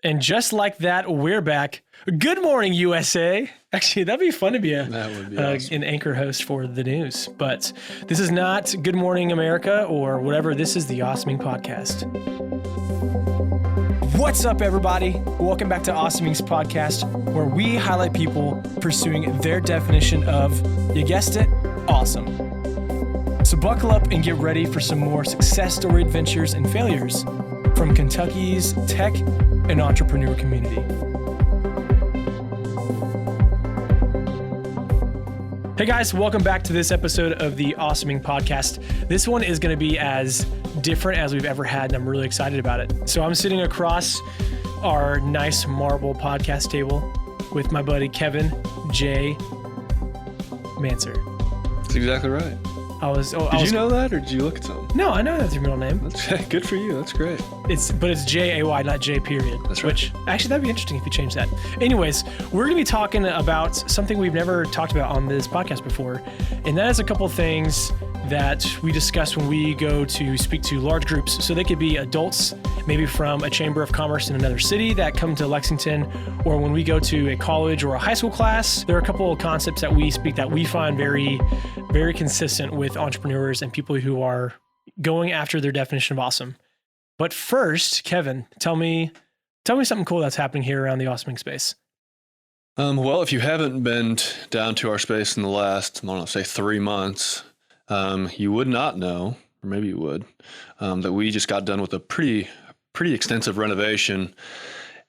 And just like that, we're back. Good morning, USA. Actually, that'd be fun to be an anchor host for the news. But this is not Good Morning America or whatever. This is the Awesoming Podcast. What's up, everybody? Welcome back to Awesoming's Podcast, where we highlight people pursuing their definition of, you guessed it, awesome. So buckle up and get ready for some more success story adventures and failures from Kentucky's tech and entrepreneur community. Hey guys, welcome back to this episode of the Awesoming Podcast. This one is going to be as different as we've ever had, and I'm really excited about it. So I'm sitting across our nice marble podcast table with my buddy Kevin J. Manser. That's exactly right. Did you know that, or did you look at something? No, I know that's your middle name. That's good for you. That's great. But it's J-A-Y, not J period. That's right. Which, actually, that'd be interesting if you change that. Anyways, we're going to be talking about something we've never talked about on this podcast before, and that is a couple things that we discuss when we go to speak to large groups. So they could be adults, maybe from a chamber of commerce in another city that come to Lexington, or when we go to a college or a high school class. There are a couple of concepts that we speak that we find very, very consistent with entrepreneurs and people who are going after their definition of awesome. But first, Kevin, tell me something cool that's happening here around the Awesoming space. Well, if you haven't been down to our space in the last, say 3 months, you would not know, or maybe you would, that we just got done with a pretty extensive renovation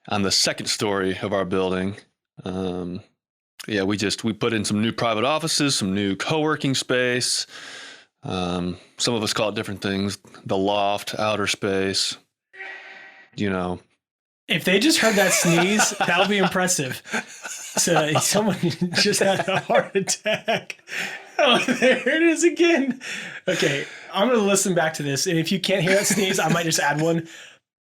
on the second story of our building. We put in some new private offices, some new co-working space. Some of us call it different things. The loft, outer space, If they just heard that sneeze, that would be impressive. So someone just had a heart attack. Oh, there it is again. Okay, I'm going to listen back to this. And if you can't hear that sneeze, I might just add one.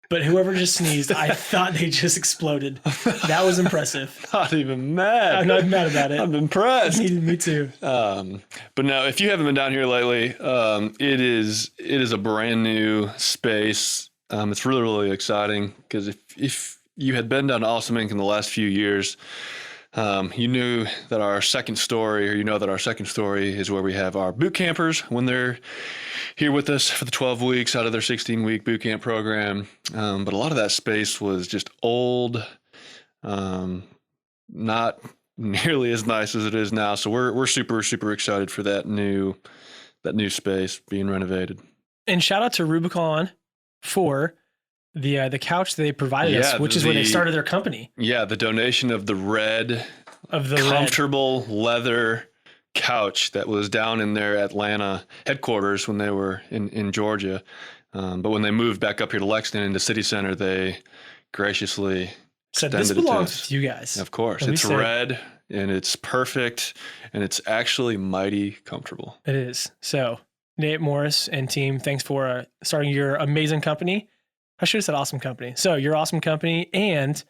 But whoever just sneezed, I thought they just exploded. That was impressive. Not even mad. I'm not mad about it. I'm impressed. Me too. But no, if you haven't been down here lately, it is a brand new space. It's really, really exciting because if you had been down to Awesome Inc. in the last few years, you knew that our second story is where we have our boot campers when they're here with us for the 12 weeks out of their 16-week boot camp program. But a lot of that space was just old, not nearly as nice as it is now. So we're super, super excited for that new space being renovated. And shout out to Rubicon for the couch they provided us, which is when they started their company. Yeah, the donation of the comfortable leather couch that was down in their Atlanta headquarters when they were in Georgia. But when they moved back up here to Lexington into City Center, they graciously said, "This belongs to you guys." Of course. It's red and it's perfect and it's actually mighty comfortable. It is. So Nate Morris and team, thanks for starting your amazing company. I should have said awesome company. So your awesome company and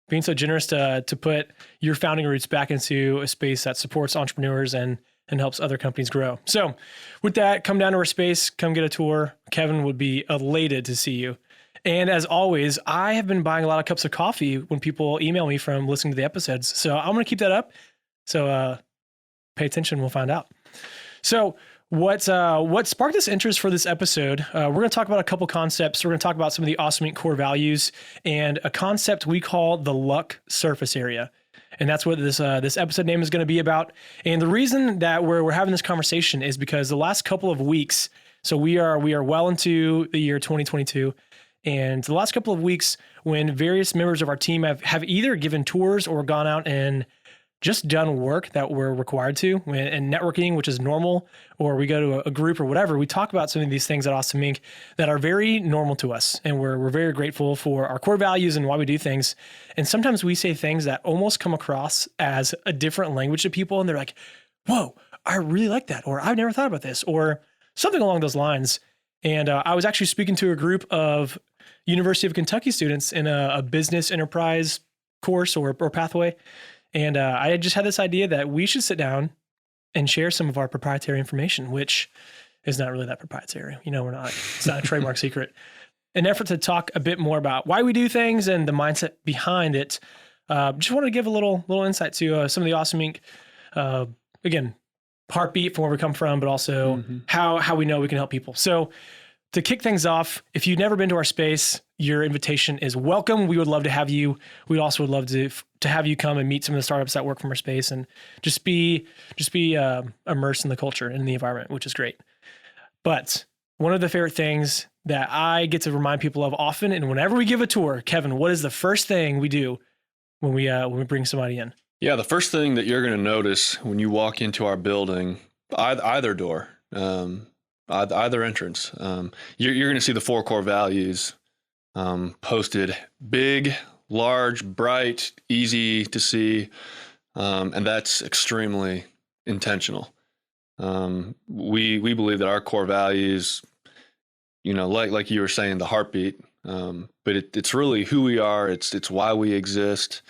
being so generous to put your founding roots back into a space that supports entrepreneurs and helps other companies grow. So with that, come down to our space, come get a tour. Kevin would be elated to see you. And as always, I have been buying a lot of cups of coffee when people email me from listening to the episodes. So I'm going to keep that up. So pay attention. We'll find out. So what sparked this interest for this episode? We're going to talk about a couple concepts. We're going to talk about some of the Awesome Inc. core values and a concept we call the luck surface area. And that's what this episode name is going to be about. And the reason that we're having this conversation is because the last couple of weeks, so we are well into the year 2022, and the last couple of weeks when various members of our team have either given tours or gone out and just done work that we're required to, and networking, which is normal, or we go to a group or whatever, we talk about some of these things at Awesome Inc. that are very normal to us. And we're very grateful for our core values and why we do things. And sometimes we say things that almost come across as a different language to people. And they're like, whoa, I really like that. Or I've never thought about this, or something along those lines. And I was actually speaking to a group of University of Kentucky students in a business enterprise course or pathway. And I just had this idea that we should sit down and share some of our proprietary information, which is not really that proprietary. It's not a trademark secret. an effort to talk a bit more about why we do things and the mindset behind it, just wanted to give a little insight to some of the Awesome Inc. Again, heartbeat from where we come from, but also how we know we can help people. So to kick things off, if you've never been to our space, your invitation is welcome. We would love to have you. We also would love to have you come and meet some of the startups that work from our space and just be immersed in the culture and in the environment, which is great. But one of the favorite things that I get to remind people of often, and whenever we give a tour, Kevin, what is the first thing we do when we bring somebody in? Yeah, the first thing that you're going to notice when you walk into our building, either door, either entrance, you're going to see the 4 core values posted big, large, bright, easy to see, and that's extremely intentional. We believe that our core values, like you were saying, the heartbeat, but it's really who we are. It's why we exist.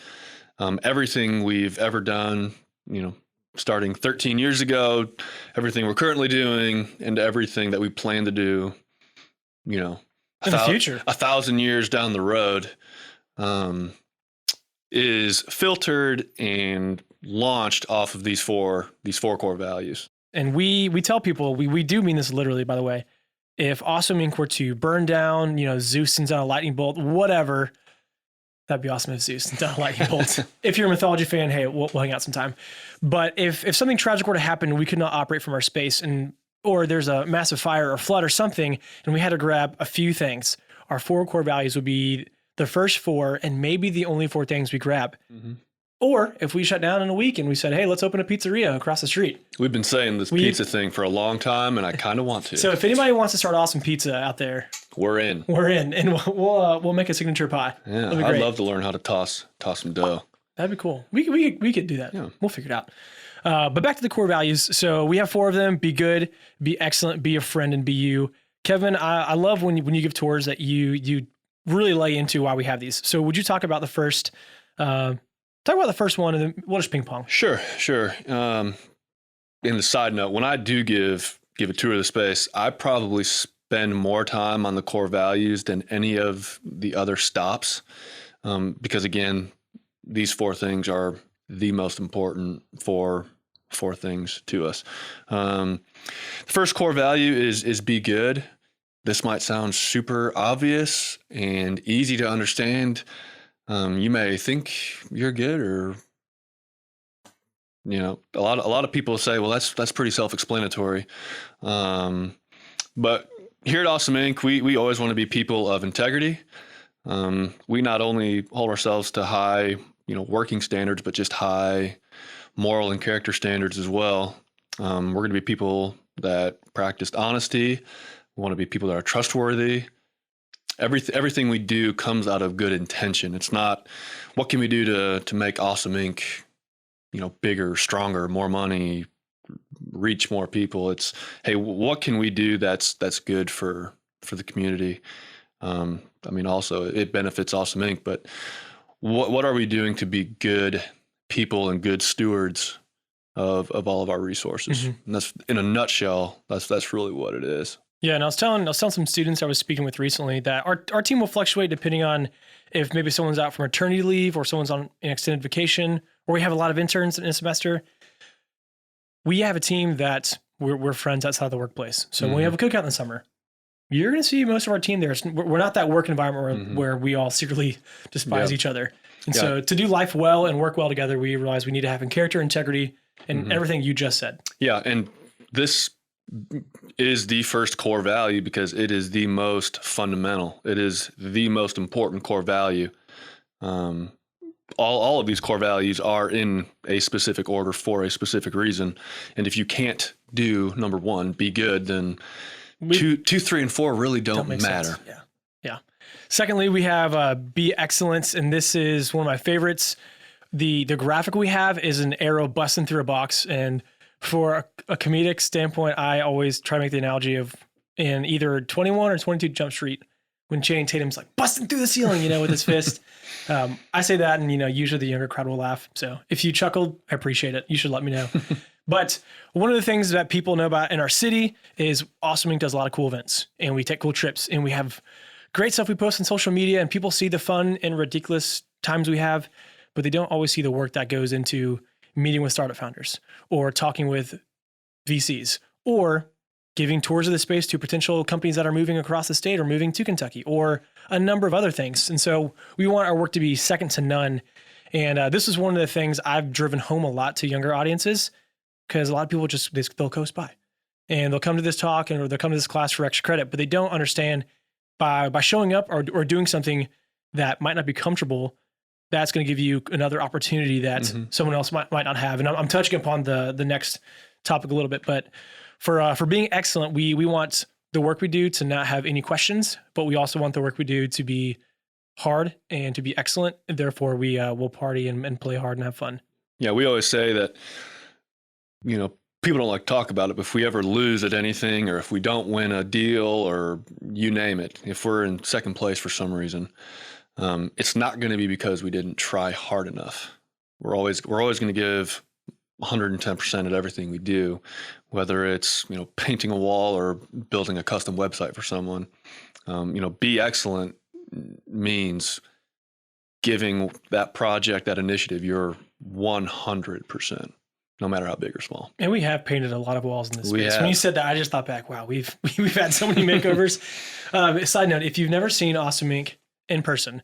Everything we've ever done, starting 13 years ago, everything we're currently doing, and everything that we plan to do, in the future, 1,000 years down the road, is filtered and launched off of these four core values. And we tell people, we do mean this literally, by the way. If Awesome Inc. were to burn down, Zeus sends out a lightning bolt, whatever, that'd be awesome if Zeus sends out a lightning bolt. If you're a mythology fan, hey, we'll hang out sometime. But if something tragic were to happen, we could not operate from our space, or there's a massive fire or flood or something, and we had to grab a few things, our 4 core values would be the first 4 and maybe the only 4 things we grab. Mm-hmm. Or if we shut down in a week and we said, hey, let's open a pizzeria across the street. We've been saying this pizza thing for a long time, and I kind of want to. So if anybody wants to start Awesome Pizza out there, we're in, and we'll make a signature pie. Yeah, I'd love to learn how to toss some dough. That'd be cool. We could do that. Yeah. We'll figure it out. But back to the core values. So we have 4 of them: be good, be excellent, be a friend, and be you. Kevin, I love when you give tours that you really lay into why we have these. So would you talk about the first? Talk about the first one, and then we'll just ping pong. Sure. And the side note, when I do give a tour of the space, I probably spend more time on the core values than any of the other stops, because again, these 4 things are the most important 4 things to us. The first core value is be good. This might sound super obvious and easy to understand. You may think you're good, or a lot of people say, well, that's pretty self-explanatory. But here at Awesome Inc., we always want to be people of integrity. We not only hold ourselves to high, working standards, but just high moral and character standards as well. We're going to be people that practice honesty. We want to be people that are trustworthy. Everything we do comes out of good intention. It's not what can we do to make Awesome Inc. Bigger, stronger, more money, reach more people. It's, hey, what can we do that's good for the community? Also it benefits Awesome Inc. But what are we doing to be good people and good stewards of all of our resources? Mm-hmm. And that's, in a nutshell, that's really what it is. Yeah, and I was telling some students I was speaking with recently that our team will fluctuate depending on if maybe someone's out from maternity leave or someone's on an extended vacation, or we have a lot of interns in a semester. We have a team that we're friends outside of the workplace. So when we have a cookout in the summer, you're going to see most of our team there. We're not that work environment where we all secretly despise each other. And so to do life well and work well together, we realize we need to have character, integrity, and everything you just said. Yeah, and this is the first core value because it is the most fundamental. It is the most important core value. All of these core values are in a specific order for a specific reason. And if you can't do number 1, be good, then 2, 3, and 4 really don't matter. Sense. Yeah. Secondly, we have be excellence, and this is one of my favorites. The graphic we have is an arrow busting through a box, and for a comedic standpoint, I always try to make the analogy of in either 21 or 22 Jump Street when Channing Tatum's like busting through the ceiling, with his fist. I say that, and usually the younger crowd will laugh. So if you chuckled, I appreciate it. You should let me know. But one of the things that people know about in our city is Awesome Inc. does a lot of cool events, and we take cool trips, and we have great stuff we post on social media, and people see the fun and ridiculous times we have, but they don't always see the work that goes into meeting with startup founders or talking with VCs or giving tours of the space to potential companies that are moving across the state or moving to Kentucky or a number of other things. And so we want our work to be second to none. And this is one of the things I've driven home a lot to younger audiences, because a lot of people they'll coast by and they'll come to this talk or they'll come to this class for extra credit, but they don't understand by showing up or doing something that might not be comfortable, that's going to give you another opportunity that someone else might not have. And I'm touching upon the next topic a little bit, but for being excellent, we want the work we do to not have any questions, but we also want the work we do to be hard and to be excellent. And therefore, we will party and play hard and have fun. Yeah, we always say that, people don't like to talk about it, but if we ever lose at anything or if we don't win a deal or you name it, if we're in second place for some reason, it's not going to be because we didn't try hard enough. We're always going to give 110% at everything we do, whether it's, painting a wall or building a custom website for someone. Be excellent means giving that project, that initiative, your 100%, no matter how big or small. And we have painted a lot of walls in this space. When you said that, I just thought back, wow, we've had so many makeovers. Side note, if you've never seen Awesome Inc. in person,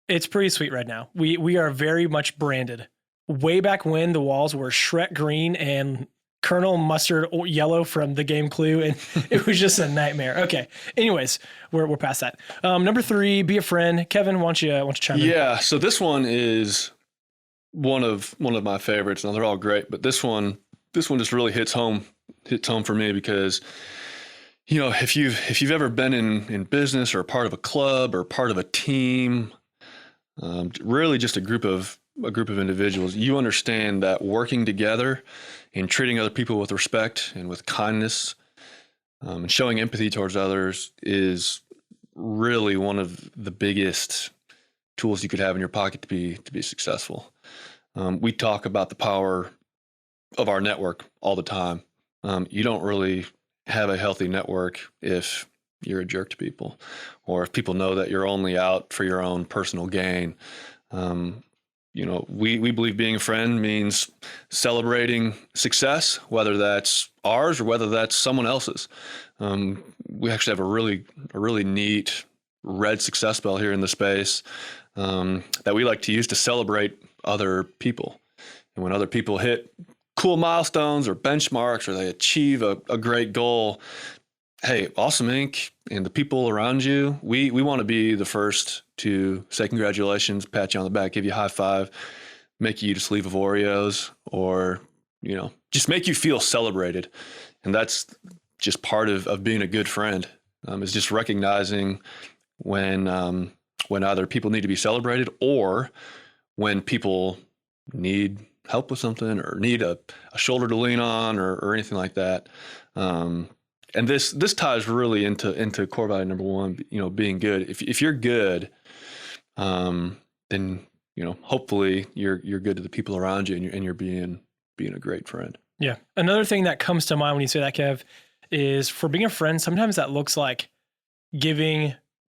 it's pretty sweet right now. We are very much branded. Way back when the walls were Shrek green and Colonel Mustard yellow from the game Clue, and it was just a nightmare. Okay. Anyways, we're past that. Number 3, be a friend. Kevin, why don't you chime in? Yeah. So this one is one of my favorites. Now they're all great, but this one just really hits home for me because, if you've ever been in business or a part of a club or part of a team, really just a group of individuals, you understand that working together and treating other people with respect and with kindness, and showing empathy towards others is really one of the biggest tools you could have in your pocket to be successful. We talk about the power of our network all the time. You don't really have a healthy network if you're a jerk to people, or if people know that you're only out for your own personal gain. We believe being a friend means celebrating success, whether that's ours or whether that's someone else's. We actually have a really neat red success bell here in the space that we like to use to celebrate other people. And when other people hit cool milestones or benchmarks, or they achieve a great goal, hey, Awesome Inc. and the people around you, we want to be the first to say congratulations, pat you on the back, give you a high five, make you eat a sleeve of Oreos, or, just make you feel celebrated. And that's just part of being a good friend, is just recognizing when either people need to be celebrated or when people need help with something or need a shoulder to lean on or anything like that. And this ties really into core value number 1, being good. If you're good, then hopefully you're good to the people around you, and you're being a great friend. Yeah. Another thing that comes to mind when you say that, Kev, is for being a friend, sometimes that looks like giving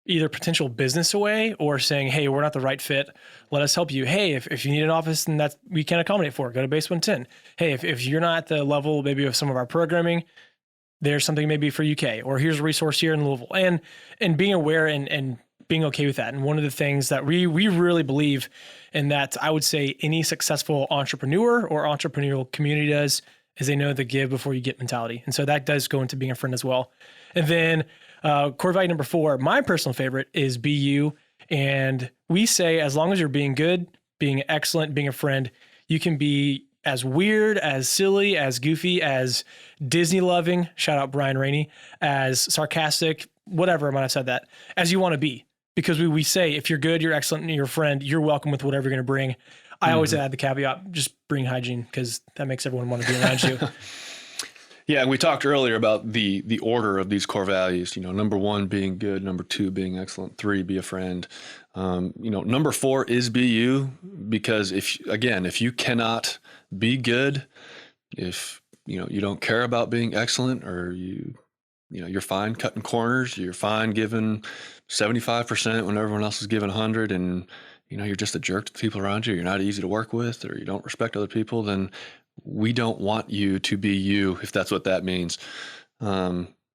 either potential business away or saying, hey, we're not the right fit, let us help you. Hey, if you need an office and that we can accommodate for, go to Base 110. Hey, if you're not at the level maybe of some of our programming, there's something maybe for UK, or here's a resource here in Louisville, and being aware and being okay with that. And one of the things that we really believe in, that I would say any successful entrepreneur or entrepreneurial community does, is they know the give before you get mentality. And so that does go into being a friend as well. And then core value number 4, my personal favorite, is be you. And we say, as long as you're being good, being excellent, being a friend, you can be as weird, as silly, as goofy, as Disney loving, shout out Brian Rainey, as sarcastic, whatever, I might have said that, as you want to be. Because we say, if you're good, you're excellent, and you're a friend, you're welcome with whatever you're going to bring. I always add the caveat, just bring hygiene, because that makes everyone want to be around you. Yeah, and we talked earlier about the order of these core values. Number 1 being good, number 2 being excellent, 3 be a friend. Number 4 is be you, because if you cannot be good, if you don't care about being excellent, or you you're fine cutting corners. You're fine giving 75% when everyone else is giving 100, and you're just a jerk to the people around you. You're not easy to work with, or you don't respect other people. Then we don't want you to be you, if that's what that means.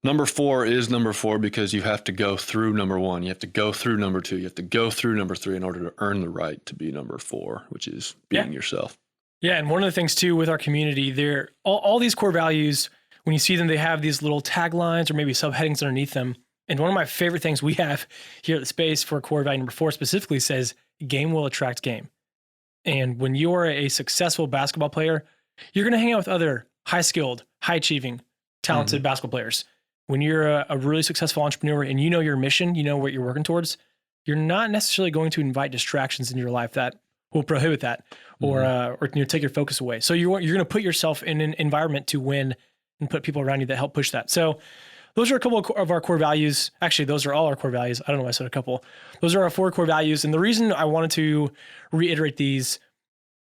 Number 4 is number 4 because you have to go through number 1. You have to go through number 2. You have to go through number 3 in order to earn the right to be number 4, which is being yourself. Yeah, and one of the things too with our community, they're all these core values. When you see them, they have these little taglines or maybe subheadings underneath them. And one of my favorite things we have here at the space for core value number 4 specifically says, "Game will attract game." And when you are a successful basketball player, you're going to hang out with other high-skilled, high-achieving, talented basketball players. When you're a really successful entrepreneur and you know your mission, you know what you're working towards, you're not necessarily going to invite distractions in your life that will prohibit that or take your focus away. So you're going to put yourself in an environment to win and put people around you that help push that. So those are a couple of our core values. Actually, those are all our core values. I don't know why I said a couple. Those are our 4 core values. And the reason I wanted to reiterate these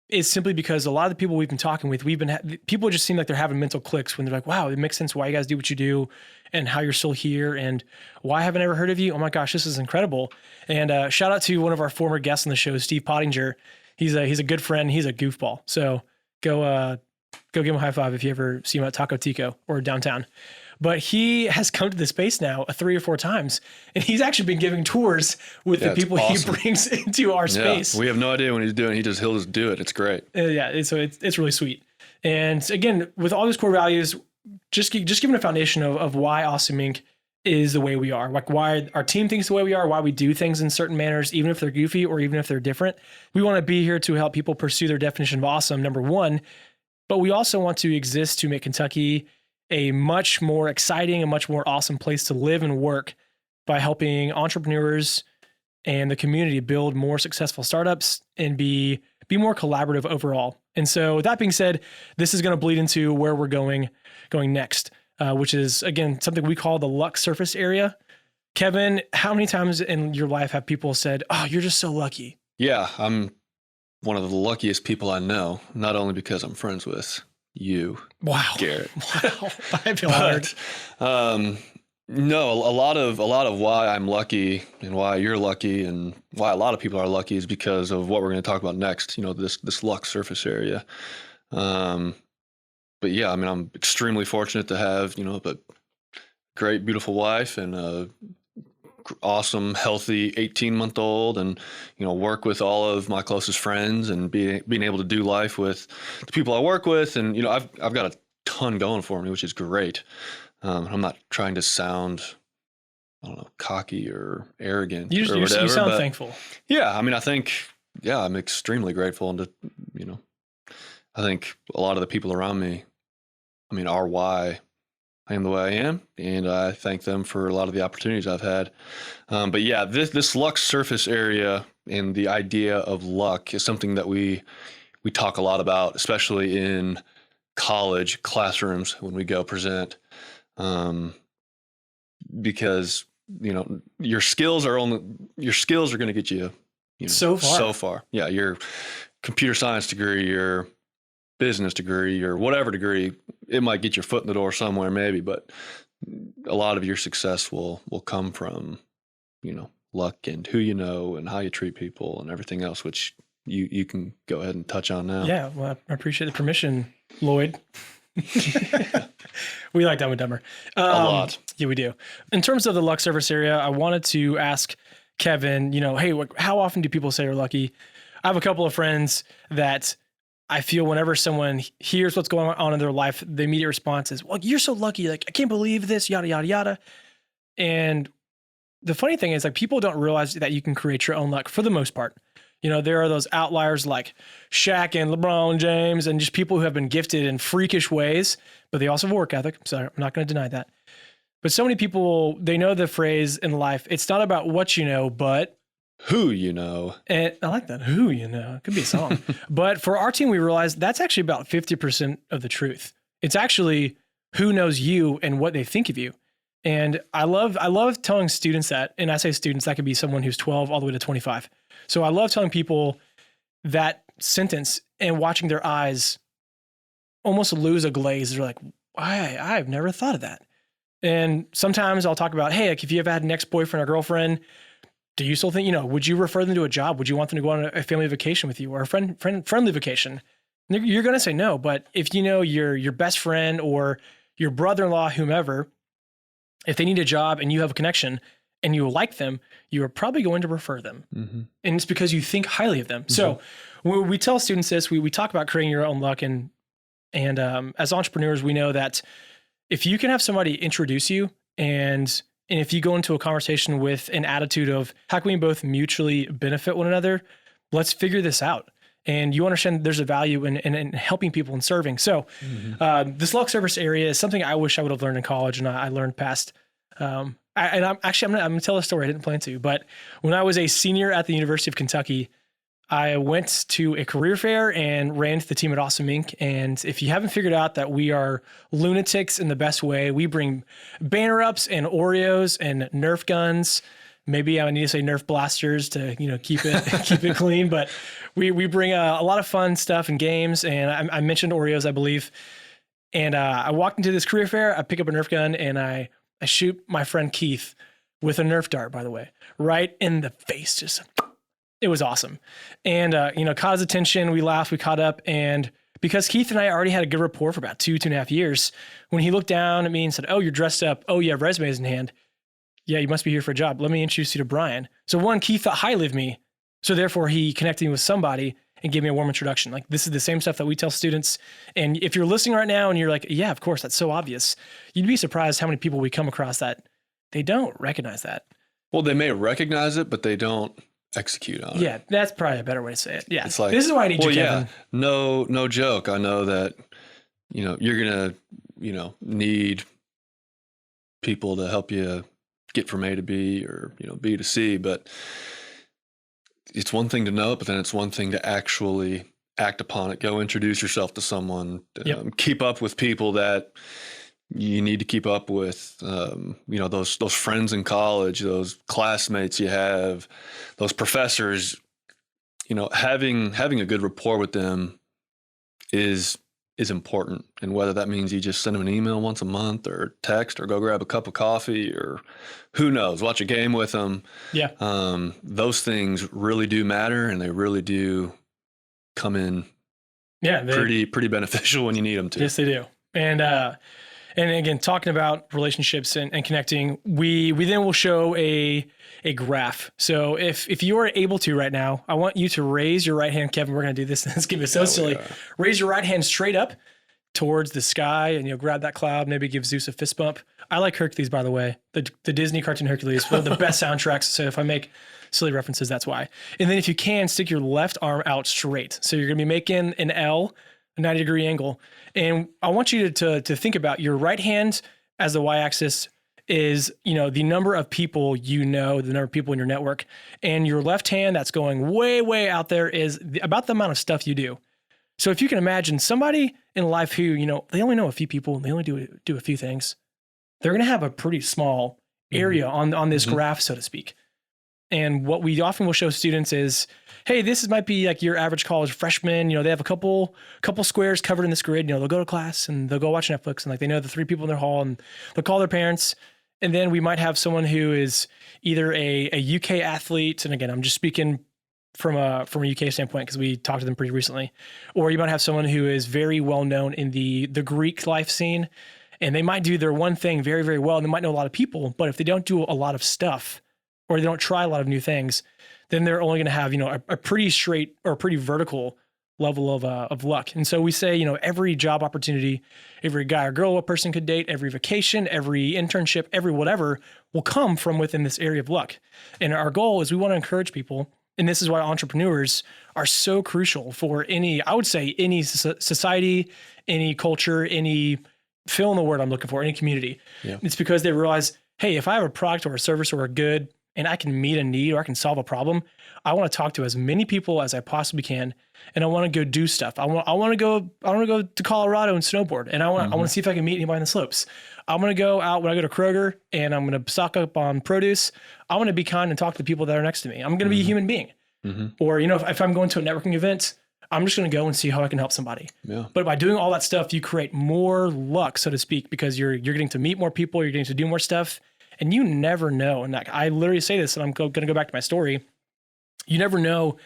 is simply because a lot of the people we've been talking with, people just seem like they're having mental clicks when they're like, wow, it makes sense why you guys do what you do and how you're still here and why haven't I ever heard of you? Oh my gosh, this is incredible. And shout out to one of our former guests on the show, Steve Pottinger. He's a good friend. He's a goofball. So go give him a high five if you ever see him at Taco Tico or downtown. But he has come to the space now 3 or 4 times, and he's actually been giving tours with the people he brings into our space. We have no idea when he's doing it. He'll just do it. It's great. So it's really sweet. And again, with all these core values, just giving a foundation of why Awesome Inc. is the way we are, like why our team thinks the way we are, why we do things in certain manners, even if they're goofy or even if they're different. We want to be here to help people pursue their definition of awesome, number 1, but we also want to exist to make Kentucky a much more exciting, a much more awesome place to live and work by helping entrepreneurs and the community build more successful startups and be more collaborative overall. And so with that being said, this is going to bleed into where we're going next, which is, again, something we call the luck surface area. Kevin, how many times in your life have people said, "Oh, you're just so lucky"? Yeah, I'm one of the luckiest people I know, not only because I'm friends with you, wow, Garrett. Wow, I feel honored. No, a lot of why I'm lucky and why you're lucky and why a lot of people are lucky is because of what we're going to talk about next. This luck surface area. But yeah, I mean, I'm extremely fortunate to have a great, beautiful wife and a awesome, healthy 18-month-old, and work with all of my closest friends and being able to do life with the people I work with, and I've got a ton going for me, which is great. I'm not trying to sound, I don't know, cocky or arrogant or whatever. You sound thankful. Yeah, I mean, I'm extremely grateful, and I think a lot of the people around me, are why I am the way I am, and I thank them for a lot of the opportunities I've had. But yeah, this luck surface area and the idea of luck is something that we talk a lot about, especially in college classrooms when we go present, because your skills are going to get you, so far. Yeah, your computer science degree, your business degree, or whatever degree, it might get your foot in the door somewhere maybe, but a lot of your success will come from luck and who and how you treat people and everything else, which you can go ahead and touch on now. Yeah, well, I appreciate the permission, Lloyd. We like Dumb and Dumber a lot. Yeah, we do. In terms of the luck surface area, I wanted to ask Kevin, hey, how often do people say you're lucky? I have a couple of friends that I feel whenever someone hears what's going on in their life, the immediate response is, "Well, you're so lucky. Like, I can't believe this, yada, yada, yada." And the funny thing is, like, people don't realize that you can create your own luck for the most part. There are those outliers like Shaq and LeBron James and just people who have been gifted in freakish ways, but they also have a work ethic. So I'm not going to deny that. But so many people, they know the phrase in life, it's not about what you know, but who you know. And I like that. Who you know. It could be a song. But for our team, we realized that's actually about 50% of the truth. It's actually who knows you and what they think of you. And I love telling students that, and I say students, that could be someone who's 12 all the way to 25. So I love telling people that sentence and watching their eyes almost lose a glaze. They're like, I've never thought of that. And sometimes I'll talk about, hey, like if you ever had an ex-boyfriend or girlfriend, do you still think, would you refer them to a job? Would you want them to go on a family vacation with you or a friendly vacation? And you're going to say no. But if you know your best friend or your brother-in-law, whomever, if they need a job and you have a connection and you like them, you are probably going to refer them. Mm-hmm. And it's because you think highly of them. Mm-hmm. So when we tell students this, we talk about creating your own luck. And as entrepreneurs, we know that if you can have somebody introduce you and if you go into a conversation with an attitude of how can we both mutually benefit one another, let's figure this out. And you understand there's a value in helping people and serving. So this luck service area is something I wish I would have learned in college, and I learned past. I'm going to tell a story I didn't plan to, but when I was a senior at the University of Kentucky, I went to a career fair and ran to the team at Awesome Inc. And if you haven't figured out that we are lunatics in the best way, we bring banner ups and Oreos and Nerf guns. Maybe I need to say Nerf blasters to keep it clean. But we bring a lot of fun stuff and games. And I mentioned Oreos, I believe. And I walked into this career fair. I pick up a Nerf gun and I shoot my friend Keith with a Nerf dart, by the way, right in the face. It was awesome. And, caught his attention. We laughed, we caught up. And because Keith and I already had a good rapport for about 2.5 years, when he looked down at me and said, "Oh, you're dressed up. Oh, you have resumes in hand. Yeah, you must be here for a job. Let me introduce you to Brian." So one, Keith thought highly of me. So therefore he connected me with somebody and gave me a warm introduction. Like, this is the same stuff that we tell students. And if you're listening right now and you're like, yeah, of course, that's so obvious, you'd be surprised how many people we come across that they don't recognize that. Well, they may recognize it, but they don't execute on it. Yeah, that's probably a better way to say it. Yeah, it's like, this is why I need you, Kevin. No joke. I know that you're gonna need people to help you get from A to B or B to C, but it's one thing to know it, but then it's one thing to actually act upon it. Go introduce yourself to someone. Keep up with people that you need to keep up with. Those friends in college, those classmates you have, those professors. Having a good rapport with them is important. And whether that means you just send them an email once a month or text or go grab a cup of coffee or who knows, watch a game with them. Yeah. Those things really do matter, and they really do come in pretty beneficial when you need them to. Yes, they do. And again, talking about relationships and connecting, we then will show a graph. So if you are able to right now, I want you to raise your right hand. Kevin, we're going to do this. Let's give it so silly. Yeah. Raise your right hand straight up towards the sky and grab that cloud, maybe give Zeus a fist bump. I like Hercules, by the way, the Disney cartoon Hercules, one of the best soundtracks. So if I make silly references, that's why. And then if you can, stick your left arm out straight. So you're going to be making an L, a 90-degree angle. And I want you to think about your right hand as the y-axis is, the number of people the number of people in your network. And your left hand that's going way, way out there is about the amount of stuff you do. So if you can imagine somebody in life who, they only know a few people, and they only do a few things, they're going to have a pretty small area on this graph, so to speak. And what we often will show students is, hey, might be like your average college freshman. They have a couple squares covered in this grid. They'll go to class and they'll go watch Netflix, and they know the 3 people in their hall, and they'll call their parents. And then we might have someone who is either a UK athlete, and again, I'm just speaking from a UK standpoint because we talked to them pretty recently, or you might have someone who is very well known in the Greek life scene, and they might do their one thing very, very well, and they might know a lot of people, but if they don't do a lot of stuff, or they don't try a lot of new things, then they're only going to have, a pretty straight or pretty vertical level of luck. And so we say, every job opportunity, every guy or girl a person could date, every vacation, every internship, every whatever will come from within this area of luck. And our goal is we want to encourage people. And this is why entrepreneurs are so crucial for any society, any culture, any fill in the word I'm looking for, any community. Yeah. It's because they realize, hey, if I have a product or a service or a good, and I can meet a need or I can solve a problem, I want to talk to as many people as I possibly can, and I want to go do stuff. I want to go to Colorado and snowboard, and I want to see if I can meet anybody on the slopes. I'm going to go out when I go to Kroger, and I'm going to stock up on produce. I want to be kind and talk to the people that are next to me. I'm going to be a human being. Or if I'm going to a networking event, I'm just going to go and see how I can help somebody. Yeah. But by doing all that stuff, you create more luck, so to speak, because you're getting to meet more people, you're getting to do more stuff, and you never know. And I literally say this, and I'm going to go back to my story. You never know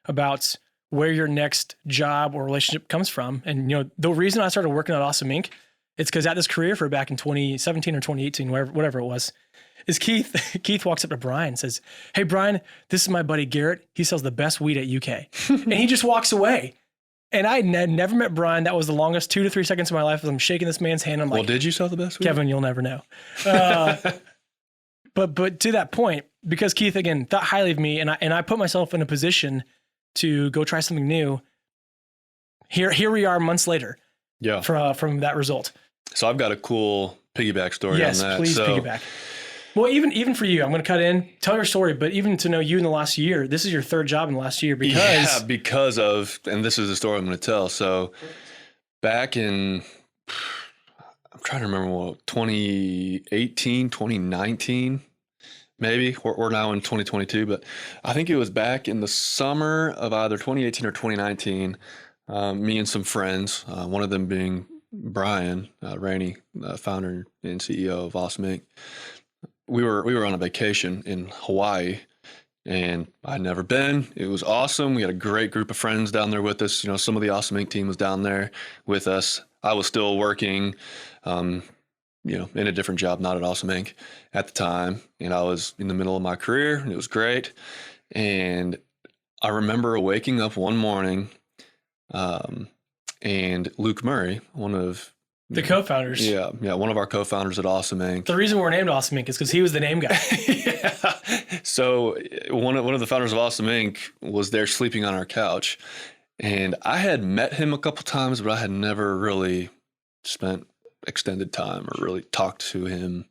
about where your next job or relationship comes from. And, the reason I started working at Awesome Inc., it's because at this career fair back in 2017 or 2018, whatever it was, is Keith walks up to Brian and says, "Hey, Brian, this is my buddy Garrett. He sells the best weed at UK." And he just walks away. And I never met Brian. That was the longest 2 to 3 seconds of my life as I'm shaking this man's hand. I'm like, well, did you sell the best weed? Kevin, you'll never know. But to that point, because Keith, again, thought highly of me, and I put myself in a position to go try something new. Here we are months later. Yeah. From that result. So I've got a cool piggyback story on that. Yes, please piggyback. Well, even for you, I'm going to cut in, tell your story, but even to know you in the last year, this is your third job in the last year because of, and this is the story I'm going to tell. So back in, I'm trying to remember what, 2018, 2019, maybe. We're now in 2022, but I think it was back in the summer of either 2018 or 2019, me and some friends, one of them being Brian Rainey, founder and CEO of Awesome Inc. We were on a vacation in Hawaii, and I'd never been. It was awesome. We had a great group of friends down there with us. Some of the Awesome Inc. team was down there with us. I was still working, in a different job, not at Awesome Inc. at the time, and I was in the middle of my career, and it was great. And I remember waking up one morning, and Luke Murray, one of the co-founders. Yeah, one of our co-founders at Awesome Inc. The reason we're named Awesome Inc. is because he was the name guy. Yeah. So one of the founders of Awesome Inc. was there sleeping on our couch, and I had met him a couple times, but I had never really spent extended time or really talked to him,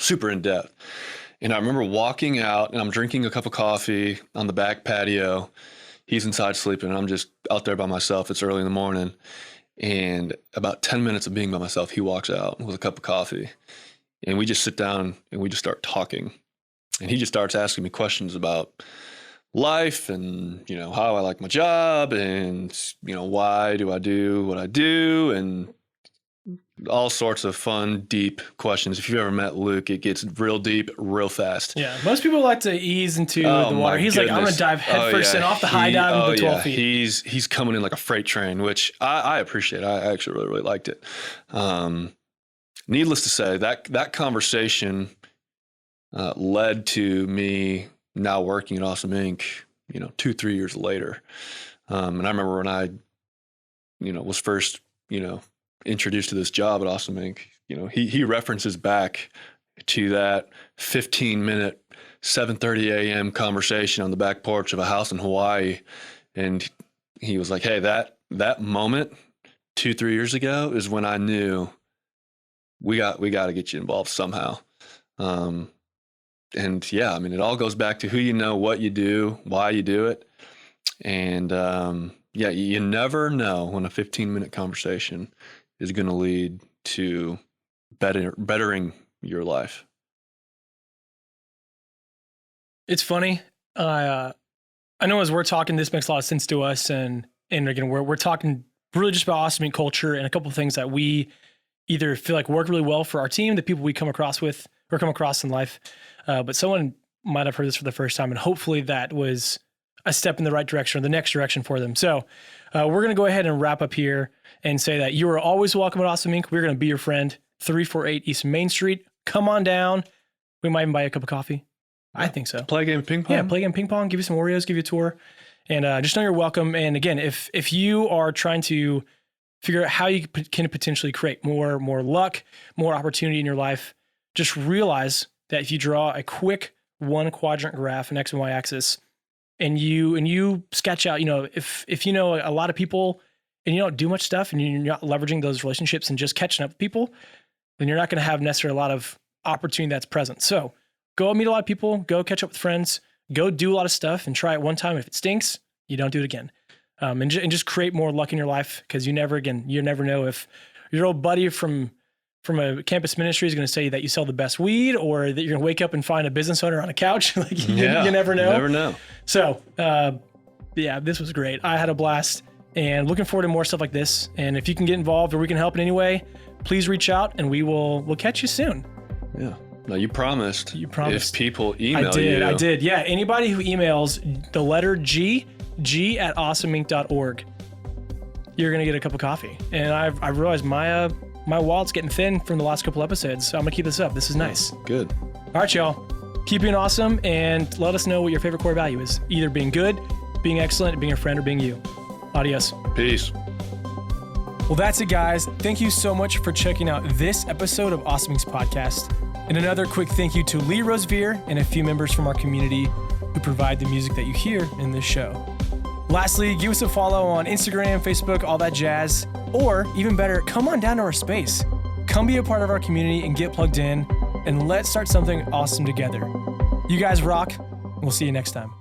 super in depth. And I remember walking out, and I'm drinking a cup of coffee on the back patio. He's inside sleeping, and I'm just out there by myself. It's early in the morning. And about 10 minutes of being by myself, he walks out with a cup of coffee, and we just sit down and we just start talking. And he just starts asking me questions about life and, how I like my job and, why do I do what I do, and all sorts of fun, deep questions. If you've ever met Luke, it gets real deep real fast. Yeah. Most people like to ease into the water. He's like, I'm going to dive headfirst and off the high dive into 12 feet. He's coming in like a freight train, which I appreciate. I actually really, really liked it. Needless to say, that conversation led to me now working at Awesome Inc., 2-3 years later. And I remember when I, was first, introduced to this job at Awesome Inc., he references back to that 15-minute 7:30 a.m. conversation on the back porch of a house in Hawaii. And he was like, hey, that moment 2-3 years ago is when I knew we got to get you involved somehow. And yeah, I mean, it all goes back to who you know, what you do, why you do it. And you never know when a 15-minute conversation is going to lead to bettering your life. It's funny. I know as we're talking, this makes a lot of sense to us. And again, we're talking really just about Awesome Inc. culture and a couple of things that we either feel like work really well for our team, the people we come across in life. But someone might have heard this for the first time, and hopefully that was a step in the right direction or the next direction for them. So we're going to go ahead and wrap up here and say that you are always welcome at Awesome Inc. We're going to be your friend. 348 East Main Street. Come on down. We might even buy you a cup of coffee. I think so. Play a game of ping pong? Yeah, play a game of ping pong, give you some Oreos, give you a tour. And just know you're welcome. And again, if you are trying to figure out how you can potentially create more luck, more opportunity in your life, just realize that if you draw a quick 1-quadrant graph, an X and Y axis, and you sketch out, if you know a lot of people and you don't do much stuff and you're not leveraging those relationships and just catching up with people, then you're not going to have necessarily a lot of opportunity that's present. So go meet a lot of people, go catch up with friends, go do a lot of stuff and try it one time. If it stinks, you don't do it again. And just create more luck in your life, because you never know if your old buddy from a campus ministry is going to say that you sell the best weed, or that you're going to wake up and find a business owner on a couch. You never know. Never know. So, Yeah, this was great. I had a blast and looking forward to more stuff like this. And if you can get involved or we can help in any way, please reach out and we'll catch you soon. Yeah. No, you promised. You promised. If people email I did. Yeah. Anybody who emails the letter G at awesomeinc.org, you're going to get a cup of coffee. And I realized my wallet's getting thin from the last couple episodes. So I'm going to keep this up. This is nice. Good. All right, y'all. Keep being awesome and let us know what your favorite core value is. Either being good, being excellent, being a friend, or being you. Adios. Peace. Well, that's it, guys. Thank you so much for checking out this episode of Awesome Inc.'s podcast. And another quick thank you to Lee Rosevere and a few members from our community who provide the music that you hear in this show. Lastly, give us a follow on Instagram, Facebook, all that jazz. Or even better, come on down to our space. Come be a part of our community and get plugged in, and let's start something awesome together. You guys rock. We'll see you next time.